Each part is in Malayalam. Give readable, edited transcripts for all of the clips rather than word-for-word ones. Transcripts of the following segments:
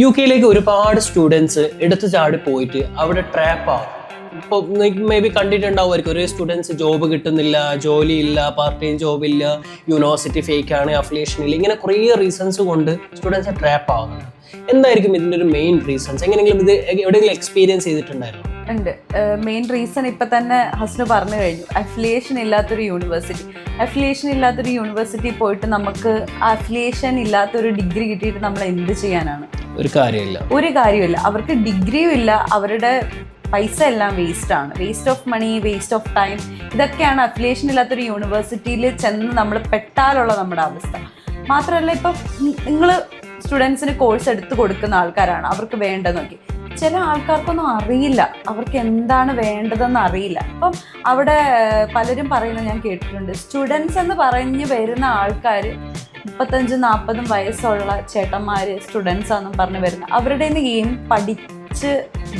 UK ഒരുപാട് സ്റ്റുഡൻസ് എടുത്തു ചാടി പോയിട്ട് അവിടെ ട്രാപ്പ് ആവും. ഇപ്പോൾ മേ ബി കണ്ടിട്ടുണ്ടാവുമായിരിക്കും, ഒരു സ്റ്റുഡൻസ് ജോബ് കിട്ടുന്നില്ല, ജോലിയില്ല, പാർട്ട് ടൈം ജോബില്ല, യൂണിവേഴ്സിറ്റി ഫേക്ക് ആണ്, അഫിലിയേഷൻ ഇല്ല, ഇങ്ങനെ കുറേ റീസൺസ് കൊണ്ട് സ്റ്റുഡൻസ് ട്രാപ്പ് ആവുന്നുണ്ട്. എന്തായിരിക്കും ഇതിൻ്റെ ഒരു മെയിൻ റീസൺസ്? എങ്ങനെയെങ്കിലും ഇത് എവിടെയെങ്കിലും എക്സ്പീരിയൻസ് ചെയ്തിട്ടുണ്ടായിരുന്നു? ഉണ്ട്. മെയിൻ റീസൺ ഇപ്പം തന്നെ ഹസ്നു പറഞ്ഞു കഴിഞ്ഞു. അഫിലിയേഷൻ ഇല്ലാത്തൊരു യൂണിവേഴ്സിറ്റി പോയിട്ട് നമുക്ക് അഫിലിയേഷൻ ഇല്ലാത്തൊരു ഡിഗ്രി കിട്ടിയിട്ട് നമ്മൾ എന്ത് ചെയ്യാനാണ്? ഒരു കാര്യമില്ല. അവർക്ക് ഡിഗ്രിയും ഇല്ല, അവരുടെ പൈസ എല്ലാം waste of money, waste of time. ഇതൊക്കെയാണ് അഫിലിയേഷൻ ഇല്ലാത്തൊരു യൂണിവേഴ്സിറ്റിയിൽ ചെന്ന് നമ്മൾ പെട്ടാലുള്ള നമ്മുടെ അവസ്ഥ. മാത്രമല്ല, ഇപ്പം നിങ്ങൾ സ്റ്റുഡൻസിന് കോഴ്സ് എടുത്ത് കൊടുക്കുന്ന ആൾക്കാരാണ്, അവർക്ക് വേണ്ടതെന്നൊക്കെ. ചില ആൾക്കാർക്കൊന്നും അറിയില്ല, അവർക്ക് എന്താണ് വേണ്ടതെന്ന് അറിയില്ല. അപ്പം അവിടെ പലരും പറയുന്നത് ഞാൻ കേട്ടിട്ടുണ്ട്, സ്റ്റുഡൻസ് എന്ന് പറഞ്ഞ് വരുന്ന ആൾക്കാർ 35-40 വയസ്സുള്ള ചേട്ടന്മാർ സ്റ്റുഡൻസ് ആണെന്നും പറഞ്ഞ് വരുന്ന, അവരുടെ എയിം പഠിച്ച്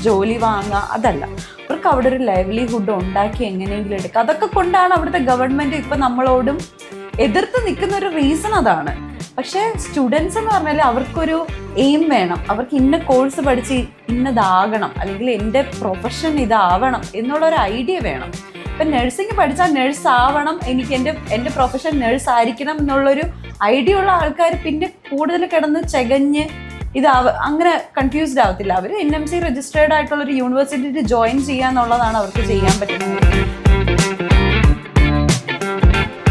ജോലി വാങ്ങുക അതല്ല. അവർക്ക് അവിടെ ഒരു ലൈവ്ലിഹുഡ് ഉണ്ടാക്കി എങ്ങനെയെങ്കിലും എടുക്കുക. അതൊക്കെ കൊണ്ടാണ് അവിടുത്തെ ഗവൺമെൻറ് ഇപ്പം നമ്മളോടും എതിർത്ത് നിൽക്കുന്ന ഒരു റീസൺ അതാണ്. പക്ഷേ സ്റ്റുഡൻസ് എന്ന് പറഞ്ഞാൽ അവർക്കൊരു എയിം വേണം, അവർക്ക് ഇന്ന കോഴ്സ് പഠിച്ച് ഇന്നതാകണം, അല്ലെങ്കിൽ എൻ്റെ പ്രൊഫഷൻ ഇതാവണം എന്നുള്ളൊരു ഐഡിയ വേണം. ഇപ്പം നഴ്സിംഗ് പഠിച്ചാൽ നഴ്സ് ആവണം, എനിക്ക് എൻ്റെ പ്രൊഫഷൻ നഴ്സ് ആയിരിക്കണം എന്നുള്ളൊരു ഐഡിയ ഉള്ള ആൾക്കാർ പിന്നെ കൂടുതൽ കിടന്ന് ചെകഞ്ഞ് അങ്ങനെ കൺഫ്യൂസ്ഡ് ആവത്തില്ല. അവർ NMC രജിസ്റ്റേർഡ് ആയിട്ടുള്ളൊരു യൂണിവേഴ്സിറ്റിയിൽ ജോയിൻ ചെയ്യുക എന്നുള്ളതാണ് അവർക്ക് ചെയ്യാൻ പറ്റുന്നത്.